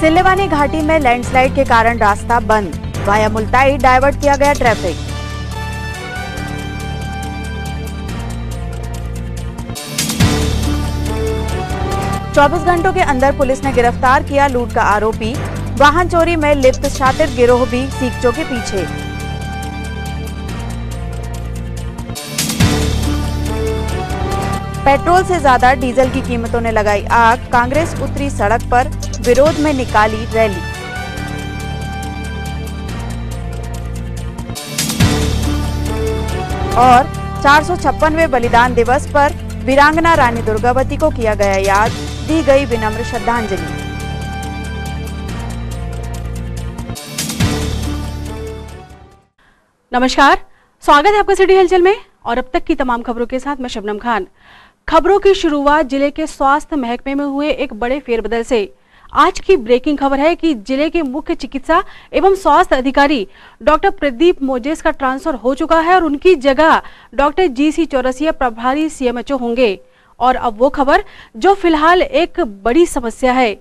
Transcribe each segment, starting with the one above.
सिल्लेवानी घाटी में लैंडस्लाइड के कारण रास्ता बंद, वाया मुल्ताई डायवर्ट किया गया ट्रैफिक। चौबीस घंटों के अंदर पुलिस ने गिरफ्तार किया लूट का आरोपी। वाहन चोरी में लिप्त शातिर गिरोह भी सीखचों के पीछे। पेट्रोल से ज्यादा डीजल की कीमतों ने लगाई आग, कांग्रेस उतरी सड़क पर, विरोध में निकाली रैली। और 456वें बलिदान दिवस पर वीरांगना रानी दुर्गावती को किया गया याद, दी गई विनम्र श्रद्धांजलि। नमस्कार, स्वागत है आपका सिटी हलचल में और अब तक की तमाम खबरों के साथ मैं शबनम खान। खबरों की शुरुआत जिले के स्वास्थ्य महकमे में हुए एक बड़े फेरबदल से। आज की ब्रेकिंग खबर है कि जिले के मुख्य चिकित्सा एवं स्वास्थ्य अधिकारी डॉक्टर प्रदीप मोजेस का ट्रांसफर हो चुका है और उनकी जगह डॉक्टर GC चौरसिया प्रभारी CMHO होंगे। और अब वो खबर जो फिलहाल एक बड़ी समस्या है।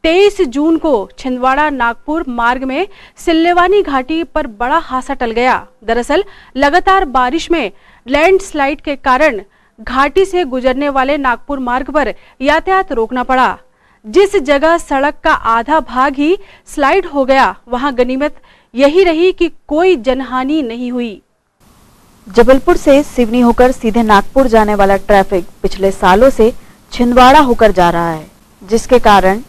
23 जून को छिंदवाड़ा नागपुर मार्ग में सिल्लेवानी घाटी पर बड़ा हादसा टल गया। दरअसल लगातार बारिश में लैंडस्लाइड के कारण घाटी से गुजरने वाले नागपुर मार्ग पर यातायात रोकना पड़ा। जिस जगह सड़क का आधा भाग ही स्लाइड हो गया, वहां गनीमत यही रही कि कोई जनहानि नहीं हुई। जबलपुर से सिवनी होकर सीधे नागपुर जाने वाला ट्रैफिक पिछले सालों से छिंदवाड़ा होकर जा रहा है, जिसके कारण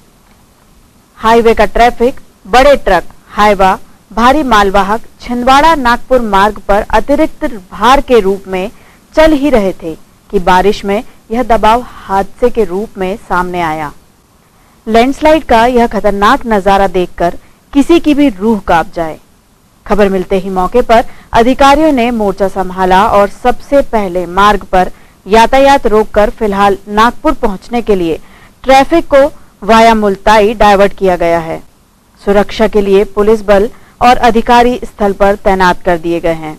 हाईवे का ट्रैफिक, बड़े ट्रक, हाईवा, भारी मालवाहक छिंदवाड़ा नागपुर मार्ग पर अतिरिक्त भार के रूप में चल ही रहे थे कि बारिश में यह दबाव हादसे के रूप में सामने आया। लैंडस्लाइड का यह खतरनाक नजारा देखकर किसी की भी रूह कांप जाए। खबर मिलते ही मौके पर अधिकारियों ने मोर्चा संभाला और सबसे पहले मार्ग पर यातायात रोककर फिलहाल नागपुर पहुंचने के लिए ट्रैफिक को वाया मुल्ताई डायवर्ट किया गया है। सुरक्षा के लिए पुलिस बल और अधिकारी स्थल पर तैनात कर दिए गए हैं।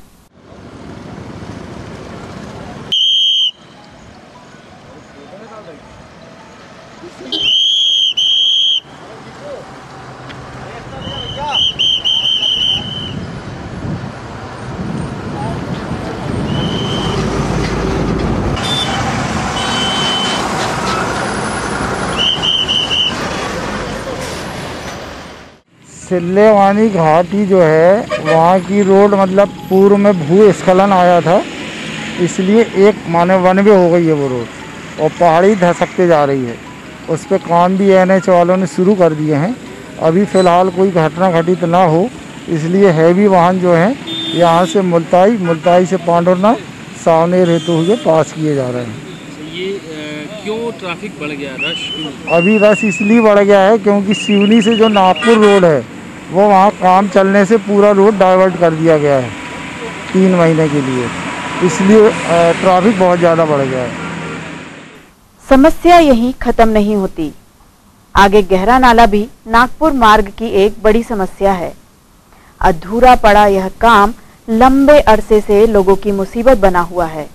सिल्लेवानी घाटी जो है वहाँ की रोड मतलब पूर्व में भूस्खलन आया था, इसलिए एक माने वन वे हो गई है वो रोड और पहाड़ी धसकते जा रही है। उस पर काम भी NH वालों ने शुरू कर दिए हैं। अभी फ़िलहाल कोई घटना घटित ना हो इसलिए हैवी वाहन जो हैं यहाँ से मुल्ताई से पांडुरना सावनेर हेतु हुए पास किए जा रहे हैं। ये क्यों ट्रैफिक बढ़ गया, रश क्यों? अभी रश इसलिए बढ़ गया है क्योंकि सिवनी से जो नागपुर रोड है वो वहाँ काम चलने से पूरा रोड डाइवर्ट कर दिया गया है 3 महीने के लिए, इसलिए ट्रैफिक बहुत ज़्यादा बढ़ गया है। समस्या यहीं खत्म नहीं होती। आगे गहरा नाला भी नागपुर मार्ग की एक बड़ी समस्या है। अधूरा पड़ा यह काम लंबे अरसे से लोगों की मुसीबत बना हुआ है।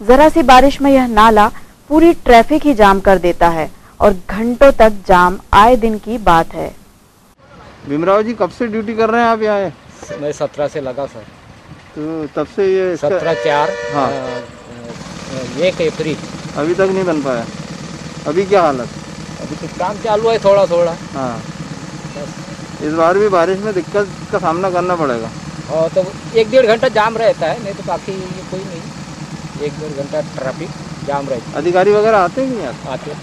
जरा सी बारिश में यह नाला पूरी ट्रैफिक ही जाम कर देता है और घंटों तक जाम आए दिन की बात है। भीमराव जी, कब से ड्यूटी कर रहे हैं आप यहाँ? मैं 17 से लगा सर। तो तब से ये 17/4 हाँ 1 अप्रैल अभी तक नहीं बन पाया। अभी क्या हालत? अभी तो काम चालू है थोड़ा थोड़ा। हाँ, इस बार भी बारिश में दिक्कत का सामना करना पड़ेगा। और तो 1-1.5 घंटा जाम रहता है, नहीं तो बाकी कोई नहीं। 1-1.5 घंटा ट्रैफिक जाम रहता है। अधिकारी वगैरह आते हैं कि नहीं आते हैं।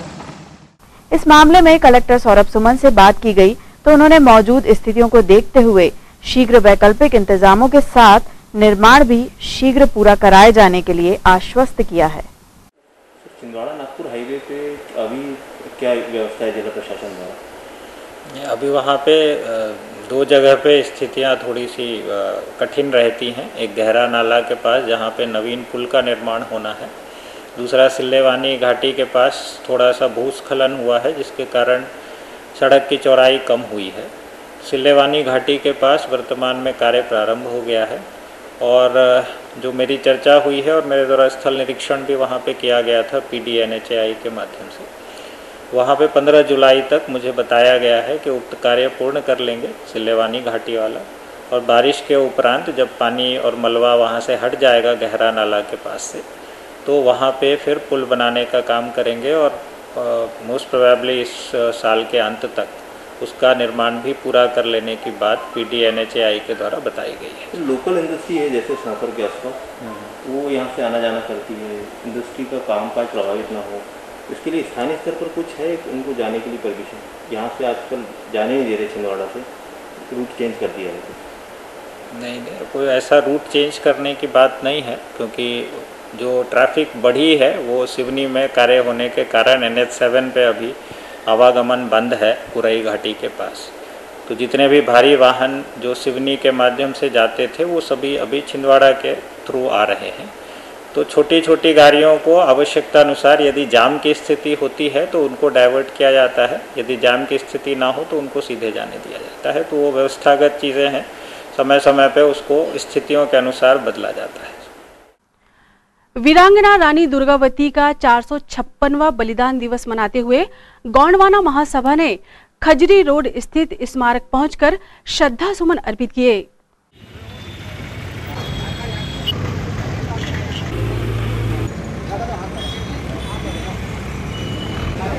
इस मामले में कलेक्टर सौरभ सुमन से बात की गई तो उन्होंने मौजूद स्थितियों को देखते हुए शीघ्र वैकल्पिक इंतजामों के साथ निर्माण भी शीघ्र पूरा कराए जाने के लिए आश्वस्त किया है। छिंदवाड़ा नागपुर हाईवे पे अभी क्या व्यवस्था है जिला प्रशासन द्वारा? अभी वहाँ पे 2 जगह पे स्थितियाँ थोड़ी सी कठिन रहती हैं। एक गहरा नाला के पास जहाँ पे नवीन पुल का निर्माण होना है, दूसरा सिल्लेवानी घाटी के पास थोड़ा सा भूस्खलन हुआ है जिसके कारण सड़क की चौड़ाई कम हुई है। सिल्लेवानी घाटी के पास वर्तमान में कार्य प्रारंभ हो गया है और जो मेरी चर्चा हुई है और मेरे द्वारा स्थल निरीक्षण भी वहाँ पे किया गया था PDNHAI के माध्यम से, वहाँ पे 15 जुलाई तक मुझे बताया गया है कि उक्त कार्य पूर्ण कर लेंगे सिल्लेवानी घाटी वाला, और बारिश के उपरांत जब पानी और मलबा वहाँ से हट जाएगा गहरा नाला के पास से, तो वहाँ पे फिर पुल बनाने का काम करेंगे और मोस्ट प्रोबेबली इस साल के अंत तक उसका निर्माण भी पूरा कर लेने की बात PDNHAI के द्वारा बताई गई है। लोकल इंडस्ट्री है जैसे सनाफर के आसपास, वो यहाँ से आना जाना करती है, इंडस्ट्री का कामकाज प्रभावित ना हो, इसके लिए स्थानीय स्तर पर कुछ है उनको जाने के लिए परमिशन? यहाँ से आजकल जाने नहीं दे रहे छिंदवाड़ा से, रूट चेंज कर दिया है। नहीं, कोई ऐसा रूट चेंज करने की बात नहीं है, क्योंकि जो ट्रैफिक बढ़ी है वो सिवनी में कार्य होने के कारण NH7 पे अभी आवागमन बंद है कुरई घाटी के पास। तो जितने भी भारी वाहन जो सिवनी के माध्यम से जाते थे वो सभी अभी छिंदवाड़ा के थ्रू आ रहे हैं। तो छोटी छोटी गाड़ियों को आवश्यकता अनुसार यदि जाम की स्थिति होती है तो उनको डाइवर्ट किया जाता है, यदि जाम की स्थिति ना हो तो उनको सीधे जाने दिया जाता है। तो वो व्यवस्थागत चीज़ें हैं, समय समय पे उसको स्थितियों के अनुसार बदला जाता है। वीरांगना रानी दुर्गावती का 456वां बलिदान दिवस मनाते हुए गोंडवाना महासभा ने खजरी रोड स्थित स्मारक पहुंचकर श्रद्धा सुमन अर्पित किए।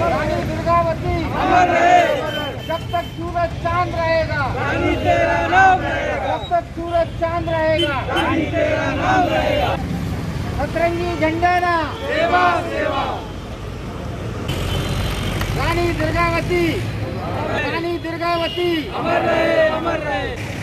रानी दुर्गावती अमर रहे, जब तक सूरज चांद रहेगा रानी तेरा नाम रहेगा, जब तक सूरज चांद रहेगा रानी तेरा नाम रहेगा। सतरंगी झंडा ना सेवा सेवा, रानी दुर्गावती अमर रहे अमर रहे।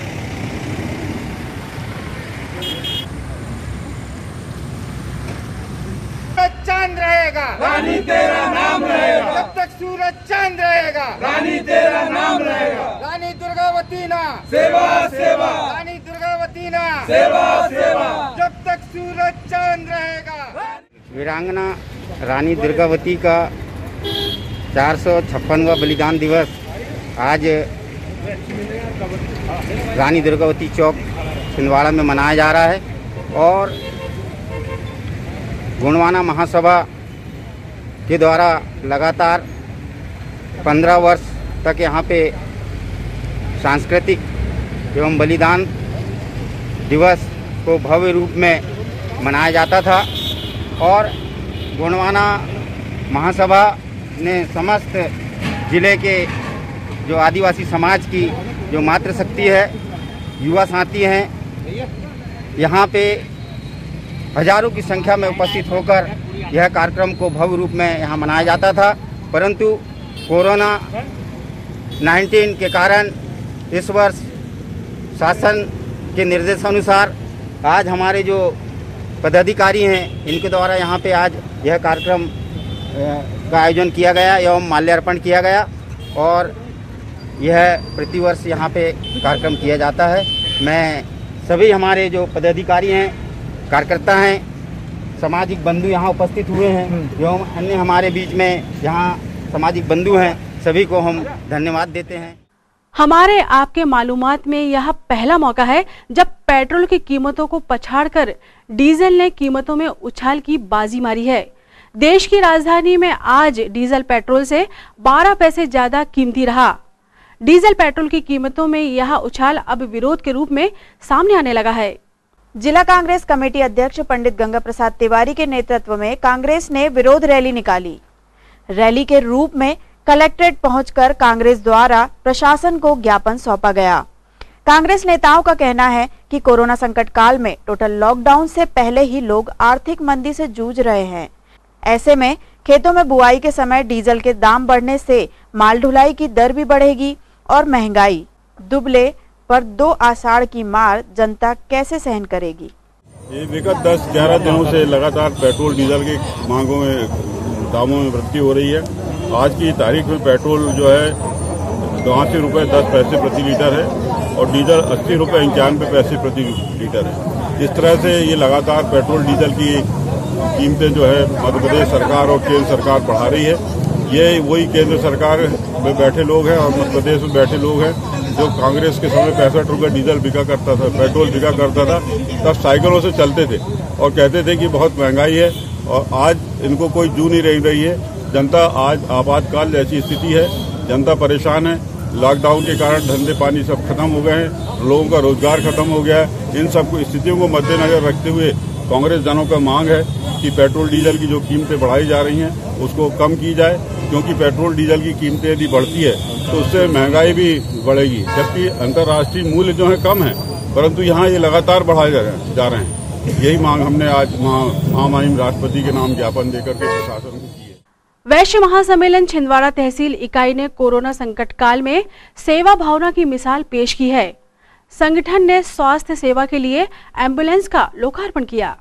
चांद रहेगा रानी तेरा नाम रहेगा, जब तक सूरज चांद रहेगा रानी तेरा नाम रहेगा। रानी दुर्गावती ना सेवा सेवा, रानी दुर्गावती ना सेवा सेवा, जब तक सूरज चांद रहेगा। वीरांगना रानी दुर्गावती का 456वां बलिदान दिवस आज रानी दुर्गावती चौक छिंदवाड़ा में मनाया जा रहा है और गोंडवाना महासभा के द्वारा लगातार 15 वर्ष तक यहाँ पे सांस्कृतिक एवं बलिदान दिवस को भव्य रूप में मनाया जाता था और गोंडवाना महासभा ने समस्त जिले के जो आदिवासी समाज की जो मातृशक्ति है, युवा साथी हैं, यहाँ पे हजारों की संख्या में उपस्थित होकर यह कार्यक्रम को भव्य रूप में यहाँ मनाया जाता था। परंतु कोरोना 19 के कारण इस वर्ष शासन के निर्देशानुसार आज हमारे जो पदाधिकारी हैं इनके द्वारा यहाँ पे आज यह कार्यक्रम का आयोजन किया गया एवं माल्यार्पण किया गया और यह प्रतिवर्ष यहाँ पे कार्यक्रम किया जाता है। मैं सभी हमारे जो पदाधिकारी हैं, कार्यकर्ता हैं, सामाजिक बंधु यहाँ उपस्थित हुए हैं एवं अन्य हमारे बीच में यहाँ सामाजिक बंधु हैं, सभी को हम धन्यवाद देते हैं। हमारे आपके मालूमात में यह पहला मौका है जब पेट्रोल की कीमतों को पछाड़कर डीजल ने कीमतों में उछाल की बाजी मारी है। देश की राजधानी में आज डीजल पेट्रोल से 12 पैसे ज्यादा कीमती रहा। डीजल पेट्रोल की कीमतों में यह उछाल अब विरोध के रूप में सामने आने लगा है। जिला कांग्रेस कमेटी अध्यक्ष पंडित गंगा प्रसाद तिवारी के नेतृत्व में कांग्रेस ने विरोध रैली निकाली। रैली के रूप में कलेक्ट्रेट पहुंचकर कांग्रेस द्वारा प्रशासन को ज्ञापन सौंपा गया। कांग्रेस नेताओं का कहना है कि कोरोना संकट काल में टोटल लॉकडाउन से पहले ही लोग आर्थिक मंदी से जूझ रहे हैं। ऐसे में खेतों में बुआई के समय डीजल के दाम बढ़ने से माल ढुलाई की दर भी बढ़ेगी और महंगाई दुबले पर 2 आषाढ़ की मार जनता कैसे सहन करेगी। ये विगत 10-11 दिनों से लगातार पेट्रोल डीजल की मांगों में दामों में वृद्धि हो रही है। आज की तारीख में पेट्रोल जो है 82 रुपये 10 पैसे प्रति लीटर है और डीजल 80 रुपये 91 पैसे प्रति लीटर है। इस तरह से ये लगातार पेट्रोल डीजल की कीमतें जो है मध्य प्रदेश सरकार और केंद्र सरकार बढ़ा रही है। ये वही केंद्र सरकार में बैठे लोग हैं और मध्य प्रदेश में बैठे लोग हैं जो कांग्रेस के समय 65 रुपये डीजल बिका करता था, पेट्रोल बिका करता था, तब साइकिलों से चलते थे और कहते थे कि बहुत महंगाई है और आज इनको कोई जू नहीं रही है। जनता आज आपातकाल जैसी स्थिति है, जनता परेशान है। लॉकडाउन के कारण धंधे पानी सब खत्म हो गए हैं, लोगों का रोजगार खत्म हो गया है। इन सब स्थितियों को मद्देनजर रखते हुए कांग्रेस जनों का मांग है कि पेट्रोल डीजल की जो कीमतें बढ़ाई जा रही हैं उसको कम की जाए, क्योंकि पेट्रोल डीजल की कीमतें यदि बढ़ती है तो उससे महंगाई भी बढ़ेगी, जबकि अंतर्राष्ट्रीय मूल्य जो है कम है, परंतु यहाँ ये लगातार बढ़ाए जा रहे हैं। यही मांग हमने आज महामहिम राष्ट्रपति के नाम ज्ञापन देकर के प्रशासन को की है। वैश्य महासम्मेलन छिंदवाड़ा तहसील इकाई ने कोरोना संकट काल में सेवा भावना की मिसाल पेश की है। संगठन ने स्वास्थ्य सेवा के लिए एम्बुलेंस का लोकार्पण किया।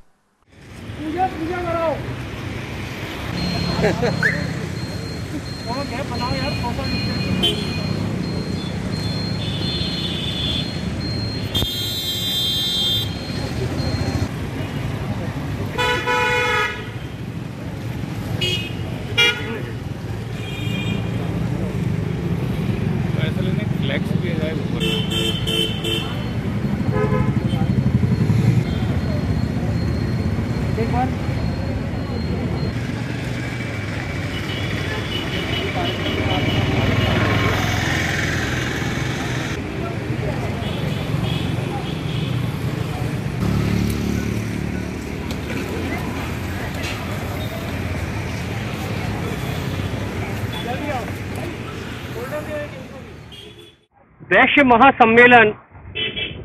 वैश्य महासम्मेलन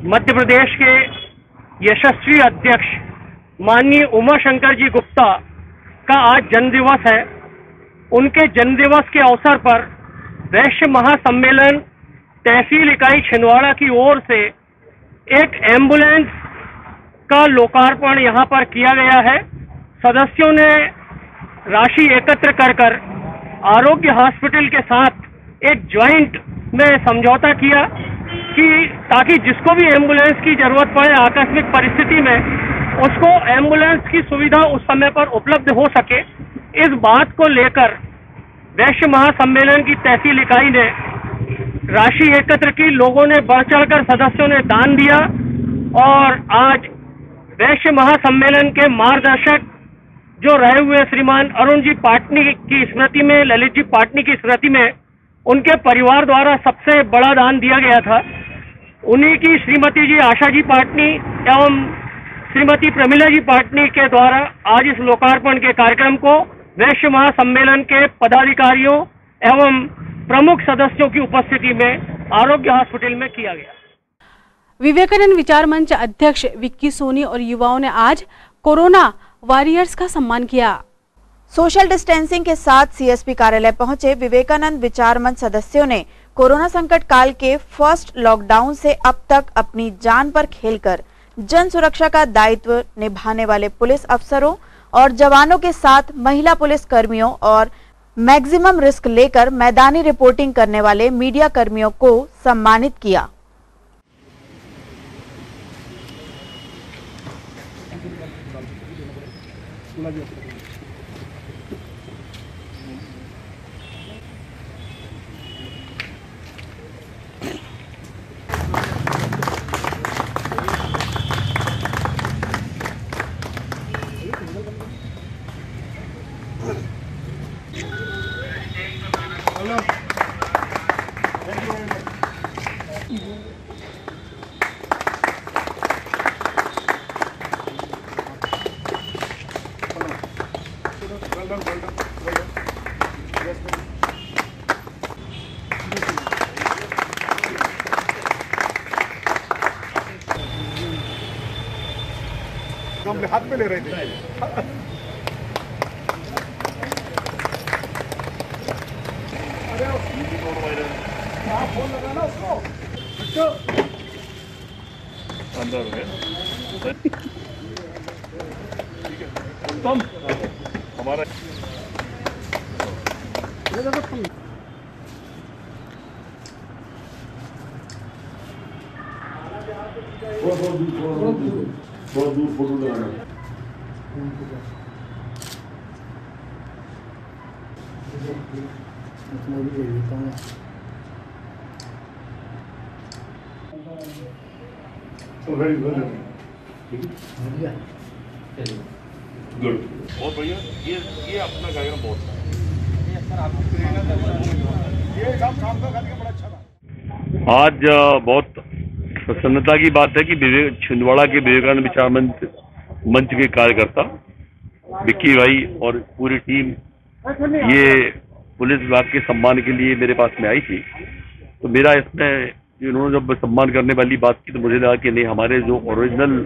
मध्य प्रदेश के यशस्वी अध्यक्ष माननीय उमाशंकर जी गुप्ता का आज जन्मदिवस है। उनके जन्मदिवस के अवसर पर वैश्य महासम्मेलन तहसील इकाई छिंदवाड़ा की ओर से एक एम्बुलेंस का लोकार्पण यहां पर किया गया है। सदस्यों ने राशि एकत्र कर आरोग्य हॉस्पिटल के साथ एक ज्वाइंट में समझौता किया कि ताकि जिसको भी एम्बुलेंस की जरूरत पड़े आकस्मिक परिस्थिति में उसको एम्बुलेंस की सुविधा उस समय पर उपलब्ध हो सके। इस बात को लेकर वैश्य महासम्मेलन की तहसील इकाई ने राशि एकत्र की, लोगों ने बढ़ चढ़कर सदस्यों ने दान दिया और आज वैश्य महासम्मेलन के मार्गदर्शक जो रहे हुए श्रीमान अरुण जी पाटनी की स्मृति में, ललित जी पाटनी की स्मृति में उनके परिवार द्वारा सबसे बड़ा दान दिया गया था। उन्हीं की श्रीमती जी आशा जी पाटनी एवं श्रीमती प्रमिला जी पाटनी के द्वारा आज इस लोकार्पण के कार्यक्रम को वैश्य महासम्मेलन के पदाधिकारियों एवं प्रमुख सदस्यों की उपस्थिति में आरोग्य हॉस्पिटल में किया गया। विवेकानंद विचार मंच अध्यक्ष विक्की सोनी और युवाओं ने आज कोरोना वॉरियर्स का सम्मान किया। सोशल डिस्टेंसिंग के साथ सीएसपी कार्यालय पहुंचे विवेकानंद विचार मंच सदस्यों ने कोरोना संकट काल के फर्स्ट लॉकडाउन से अब तक अपनी जान पर खेलकर जन सुरक्षा का दायित्व निभाने वाले पुलिस अफसरों और जवानों के साथ महिला पुलिस कर्मियों और मैक्सिमम रिस्क लेकर मैदानी रिपोर्टिंग करने वाले मीडिया कर्मियों को सम्मानित किया। हम हाथ में ले रहे थे। फोन लगाना उसको अंदर हो गया। तुम हमारा बहुत दूर फोटो लगाना। वेरी गुड, बहुत बढ़िया। ये अपना कार्यक्रम बहुत आज बहुत प्रसन्नता की बात है कि छिंदवाड़ा के विवेकानंद विचार मंच के कार्यकर्ता विक्की भाई और पूरी टीम ये पुलिस विभाग के सम्मान के लिए मेरे पास में आई थी। तो मेरा इसमें इन्होंने जब सम्मान करने वाली बात की तो मुझे लगा कि नहीं, हमारे जो ओरिजिनल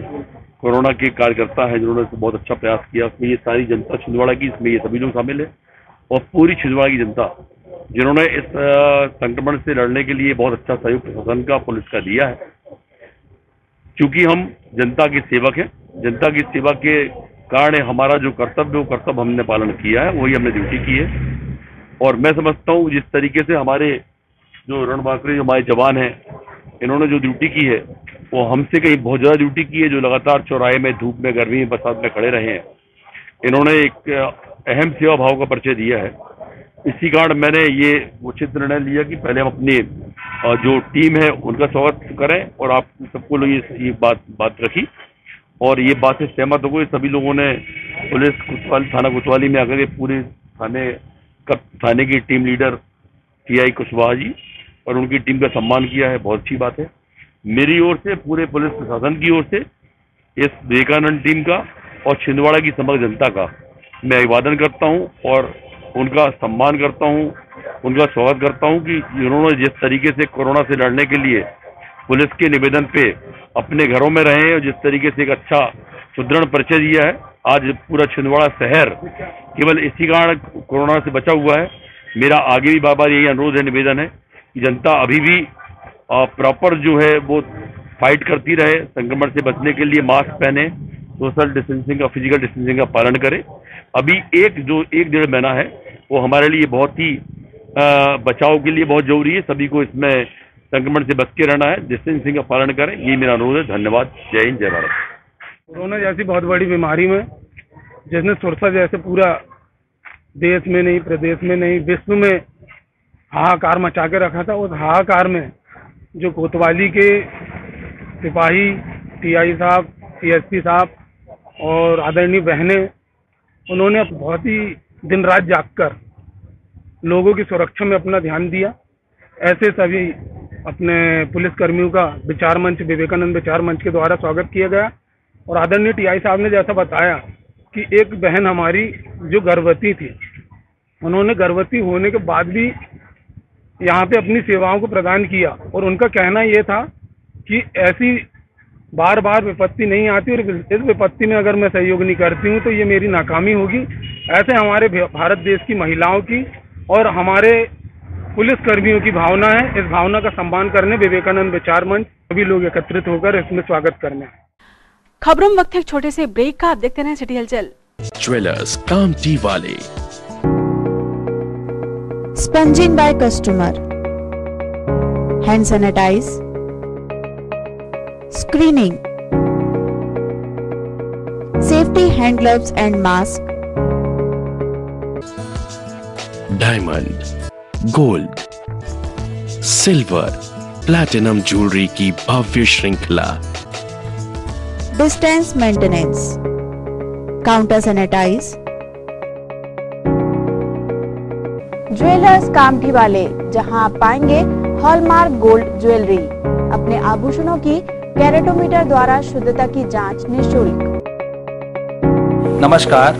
कोरोना के कार्यकर्ता हैं जिन्होंने बहुत अच्छा प्रयास किया, उसमें ये सारी जनता छिंदवाड़ा की, इसमें ये सभी लोग शामिल है और पूरी छिंदवाड़ा की जनता जिन्होंने इस संक्रमण से लड़ने के लिए बहुत अच्छा सहयोग प्रशासन का, पुलिस का दिया है। क्योंकि हम जनता के सेवक हैं, जनता की सेवा के कारण हमारा जो कर्तव्य वो कर्तव्य हमने पालन किया है, वही हमने ड्यूटी की है। और मैं समझता हूँ जिस तरीके से हमारे जो रणबांकुरे जो हमारे जवान हैं, इन्होंने जो ड्यूटी की है वो हमसे कहीं बहुत ज़्यादा ड्यूटी की है, जो लगातार चौराहे में, धूप में, गर्मी में, बरसात में खड़े रहे हैं। इन्होंने एक अहम सेवा भाव का परिचय दिया है। इसी कारण मैंने ये उचित निर्णय लिया कि पहले हम अपनी जो टीम है उनका स्वागत करें और आप सबको लोग ये बात रखी और ये बात से सहमत हो गए। सभी लोगों ने पुलिस कोतवाली, थाना कोतवाली में आकर के पूरे थाने की team leader TI Kushwaha ji और उनकी टीम का सम्मान किया है। बहुत अच्छी बात है। मेरी ओर से, पूरे पुलिस प्रशासन की ओर से इस विवेकानंद टीम का और छिंदवाड़ा की समग्र जनता का मैं अभिवादन करता हूं और उनका सम्मान करता हूं, उनका स्वागत करता हूं कि उन्होंने जिस तरीके से कोरोना से लड़ने के लिए पुलिस के निवेदन पे अपने घरों में रहे और जिस तरीके से एक अच्छा सुदृढ़ परिचय दिया है। आज पूरा छिंदवाड़ा शहर केवल इसी कारण कोरोना से बचा हुआ है। मेरा आगे भी बार बार यही अनुरोध है, निवेदन है कि जनता अभी भी प्रॉपर जो है वो फाइट करती रहे, संक्रमण से बचने के लिए मास्क पहने, सोशल डिस्टेंसिंग का, फिजिकल डिस्टेंसिंग का पालन करे। अभी एक डेढ़ महीना है वो हमारे लिए बहुत ही बचाव के लिए बहुत जरूरी है। सभी को इसमें संक्रमण से बच के रहना है, डिस्टेंसिंग का पालन करें, ये मेरा अनुरोध है। धन्यवाद। जय हिंद, जय भारत। कोरोना जैसी बहुत बड़ी बीमारी में जिसने सुरसा जैसे पूरा देश में नहीं, प्रदेश में नहीं, विश्व में हाहाकार मचा के रखा था, उस हाहाकार में जो कोतवाली के सिपाही, टीआई साहब, सीएसपी साहब और आदरणीय बहनें, उन्होंने बहुत ही दिन रात जागकर लोगों की सुरक्षा में अपना ध्यान दिया। ऐसे सभी अपने पुलिसकर्मियों का विचार मंच, विवेकानंद विचार मंच के द्वारा स्वागत किया गया। और आदरणीय टीआई साहब ने जैसा बताया कि एक बहन हमारी जो गर्भवती थी, उन्होंने गर्भवती होने के बाद भी यहाँ पे अपनी सेवाओं को प्रदान किया और उनका कहना ये था कि ऐसी बार बार विपत्ति नहीं आती और इस विपत्ति में अगर मैं सहयोग नहीं करती हूँ तो ये मेरी नाकामी होगी। ऐसे हमारे भारत देश की महिलाओं की और हमारे पुलिसकर्मियों की भावना है। इस भावना का सम्मान करने विवेकानंद विचार मंच सभी लोग एकत्रित होकर इसमें स्वागत करने। खबरों में वक्त है एक छोटे से ब्रेक का। आप देखते रहे सिटी हलचल। ज्वेलर्स कामटी वाले, sponging by customer, hand sanitize, screening, safety hand gloves and mask, diamond, gold, silver, platinum jewellery की भव्य श्रृंखला, distance maintenance, counter sanitize. Jewellers Kamthi वाले, जहां आप पाएंगे हॉलमार्क गोल्ड ज्वेलरी, अपने आभूषणों की कैरेटोमीटर द्वारा शुद्धता की जांच निःशुल्क। नमस्कार।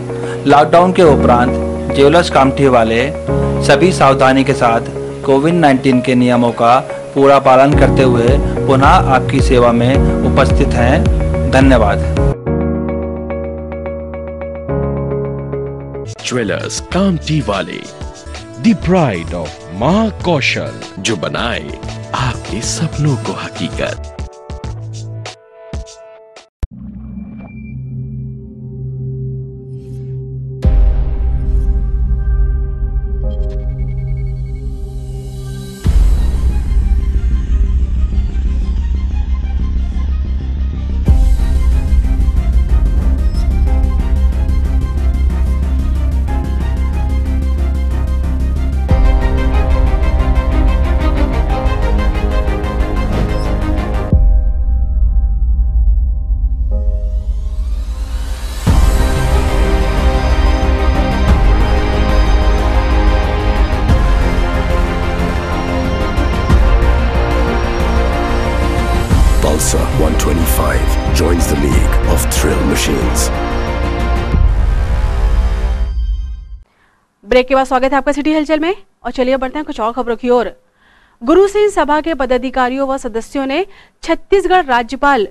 लॉकडाउन के उपरांत ज्वेलर्स कामठी वाले सभी सावधानी के साथ कोविड-19 के नियमों का पूरा पालन करते हुए पुनः आपकी सेवा में उपस्थित हैं। धन्यवाद। ज्वेलर्स कामटी वाले, द प्राइड ऑफ महाकौशल, जो बनाए आपके सपनों को हकीकत। Pulsar 125 joins the league of thrill machines. Break के बाद स्वागत है आपका सिटी हलचल में और चलिए बढ़ते हैं कुछ और खबरों की ओर। गुरु सिंह सभा के पदाधिकारियों व सदस्यों ने छत्तीसगढ़ राज्यपाल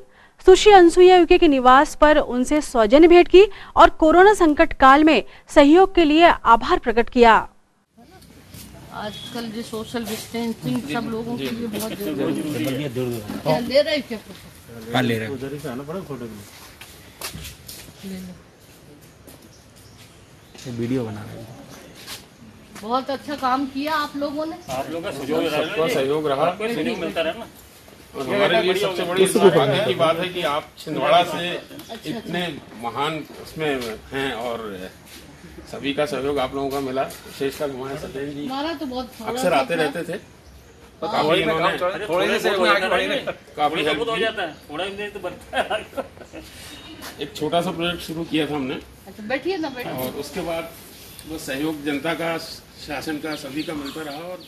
सुश्री अनसुईया उइके के निवास पर उनसे सौजन्य भेंट की और कोरोना संकट काल में सहयोग के लिए आभार प्रकट किया। आजकल जो सोशल डिस्टेंसिंग सब लोगों के लिए बहुत जरूरी है। ले रहे क्या? हाँ ले रहे। वीडियो बना रहे हैं। बहुत अच्छा काम किया आप लोगों ने। आप लोगों का सबका सहयोग रहा, सहयोग मिलता रहा ना। और हमारे लिए सबसे बड़ी सौभाग्य की बात है कि आप छिंदवाड़ा से इतने महान उसमें हैं और सभी का सहयोग आप लोगों का मिला। विशेषकर हमारे सत्येंद्र जी तो बहुत अक्सर आते रहते थे, काफी इन्होंने काफी हेल्प की। एक छोटा सा प्रोजेक्ट शुरू किया था हमने। अच्छा बैठिए ना, बैठिए। और उसके बाद वो सहयोग जनता का, शासन का, सभी का मिलता रहा। और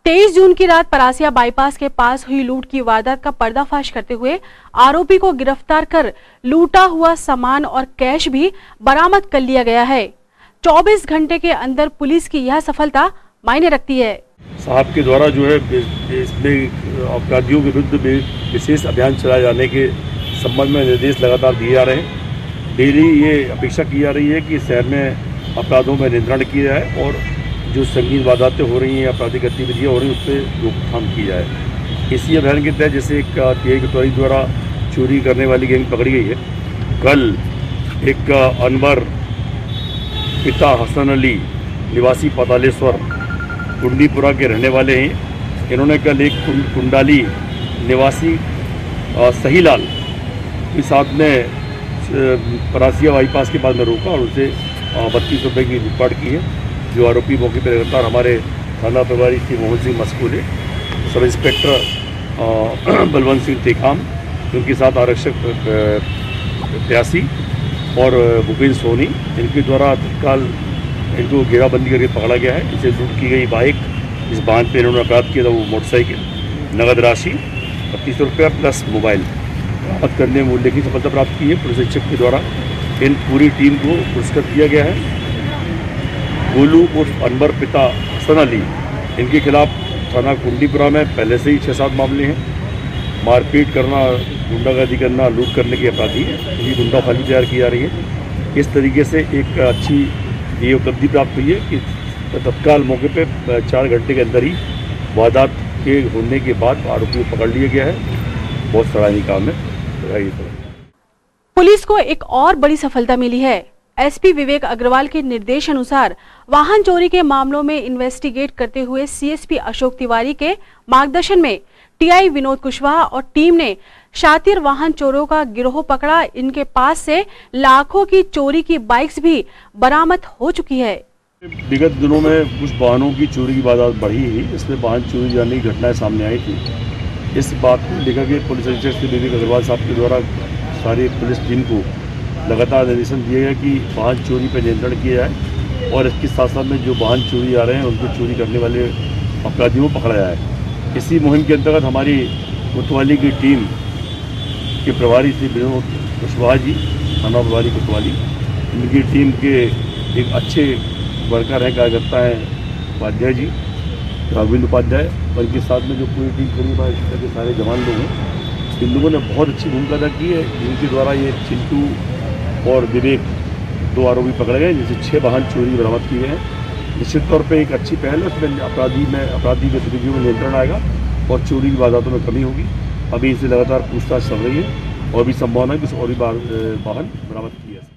23 जून की रात परासिया बाईपास के पास हुई लूट की वारदात का पर्दाफाश करते हुए आरोपी को गिरफ्तार कर लूटा हुआ सामान और कैश भी बरामद कर लिया गया है। 24 घंटे के अंदर पुलिस की यह सफलता मायने रखती है। साहब के द्वारा जो है इसमें अपराधियों के विरुद्ध विशेष अभियान चलाए जाने के संबंध में निर्देश लगातार दिए जा रहे हैं। डेली ये अपेक्षा की जा रही है कि शहर में अपराधों में नियंत्रण किया जाए और जो संगीन वारदातें हो रही हैं, आपराधिक गतिविधियाँ हो रही हैं, उस पर रोकथाम की जाए। इसी अभियान के तहत जैसे एक टीआई कोतवाली द्वारा चोरी करने वाली गैंग पकड़ी गई है। कल एक अनवर पिता हसन अली निवासी पतालेश्वर कुंडीपुरा के रहने वाले हैं। इन्होंने कल एक कुंडाली निवासी सहीलाल के साथ में परासिया बाईपास के पास में रोका और उनसे 32 रुपये की लूटपाट की है। जो आरोपी मौके पर गिरफ्तार हमारे थाना प्रभारी श्री मोहन सिंह मस्कूले, सब इंस्पेक्टर बलवंत सिंह टेकाम, उनके साथ आरक्षक प्यासी और भूपेन्द्र सोनी, इनके द्वारा तत्काल इनको घेराबंदी करके पकड़ा गया है। इसे लूट की गई बाइक, इस वाहन पर इन्होंने अपराध किया था वो मोटरसाइकिल, नगद राशि 32 रुपया प्लस मोबाइल बरामद करने में उल्लेखनीय सफलता प्राप्त की है। पुलिस अधीक्षक के द्वारा इन पूरी टीम को पुरस्कृत किया गया है। गोलू उर्फ अनवर पिता हसन अली, इनके खिलाफ थाना कुंडीपुरा में पहले से ही 6-7 मामले हैं। मारपीट करना, गुंडागर्दी करना, लूट करने के अपराधी इनकी गुंडा फाइल तैयार की जा रही है। इस तरीके से एक अच्छी ये उपलब्धि प्राप्त हुई है कि तत्काल मौके पे 4 घंटे के अंदर ही वारदात के होने के बाद आरोपी को पकड़ लिया गया है। बहुत सराहनीय काम है। पुलिस को एक और बड़ी सफलता मिली है। एसपी विवेक अग्रवाल के निर्देश अनुसार वाहन चोरी के मामलों में इन्वेस्टिगेट करते हुए सीएसपी अशोक तिवारी के मार्गदर्शन में टीआई विनोद कुशवाहा और टीम ने शातिर वाहन चोरों का गिरोह पकड़ा। इनके पास से लाखों की चोरी की बाइक्स भी बरामद हो चुकी है। विगत दिनों में कुछ वाहनों की चोरी की वारदात बढ़ी ही, इसमें वाहन चोरी जाने की घटनाएं सामने आई थी। इस बात को लेकर के पुलिस अधीक्षक श्री विवेक अग्रवाल साहब के द्वारा सारी पुलिस टीम को लगातार निर्देशन दिए गए कि वाहन चोरी पर नियंत्रण किया जाए और इसके साथ साथ में जो वाहन चोरी आ रहे हैं उनको चोरी करने वाले अपराधियों को पकड़ा जाए। इसी मुहिम के अंतर्गत हमारी कोतवाली की टीम के प्रभारी श्री विनोद कुशवाहा जी, थाना प्रभारी कोतवाली, इनकी टीम के एक अच्छे वर्कर हैं, कार्यकर्ता हैं उपाध्याय जी, राघवेंद्र उपाध्याय, और इनके साथ में जो पूरी टीम करीब के सारे जवान लोग हैं, इन लोगों ने बहुत अच्छी भूमिका अदा की है। जिनके द्वारा ये चिंटू और विवेक 2 आरोपी पकड़े गए, जिससे 6 वाहन चोरी बरामद किए हैं। निश्चित तौर पे एक अच्छी पहल है। उसमें अपराधी गतिविधियों में नियंत्रण आएगा और चोरी की वारदातों में कमी होगी। अभी इसे लगातार पूछताछ चल रही है और भी संभावना है कि और भी वाहन बरामद किए हैं।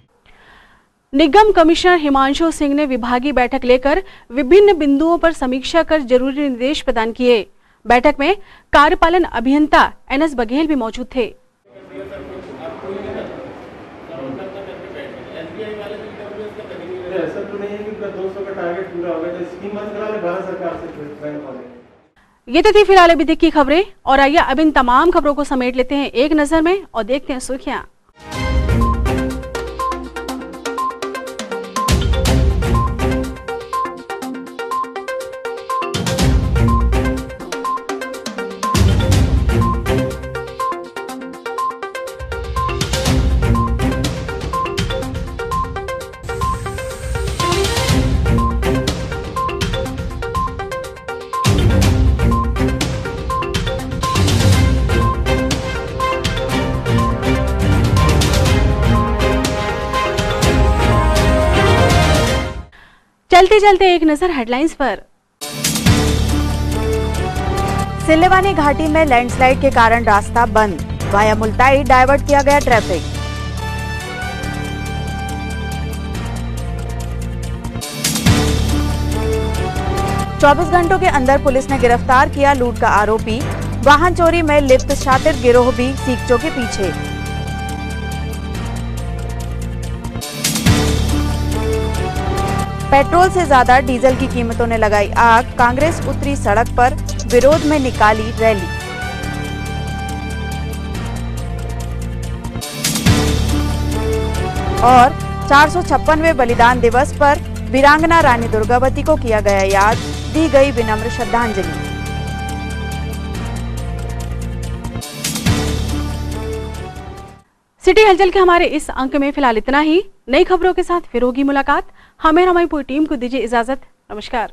निगम कमिश्नर हिमांशु सिंह ने विभागीय बैठक लेकर विभिन्न बिंदुओं पर समीक्षा कर जरूरी निर्देश प्रदान किए। बैठक में कार्यपालन अभियंता एनएस बघेल भी मौजूद थे। ऐसा तो नहीं है कि 200 का टारगेट पूरा हो गया, तो स्कीम बंद करा ले भारत सरकार से। ये तो थी फिलहाल अभी तक की खबरें और आइए अब इन तमाम खबरों को समेट लेते हैं एक नजर में और देखते हैं सुर्खियां। चलिए चलते एक नजर हेडलाइंस पर। सिल्लेवानी घाटी में लैंडस्लाइड के कारण रास्ता बंद, वाया मुल्ताई डायवर्ट किया गया ट्रैफिक। चौबीस घंटों के अंदर पुलिस ने गिरफ्तार किया लूट का आरोपी, वाहन चोरी में लिप्त शातिर गिरोह भी सीकचों के पीछे। पेट्रोल से ज्यादा डीजल की कीमतों ने लगाई आग, कांग्रेस उतरी सड़क पर, विरोध में निकाली रैली। और 456वें बलिदान दिवस पर वीरांगना रानी दुर्गावती को किया गया याद, दी गई विनम्र श्रद्धांजलि। सिटी हलचल के हमारे इस अंक में फिलहाल इतना ही। नई खबरों के साथ फिर होगी मुलाकात। हमें और हमारी पूरी टीम को दीजिए इजाजत। नमस्कार।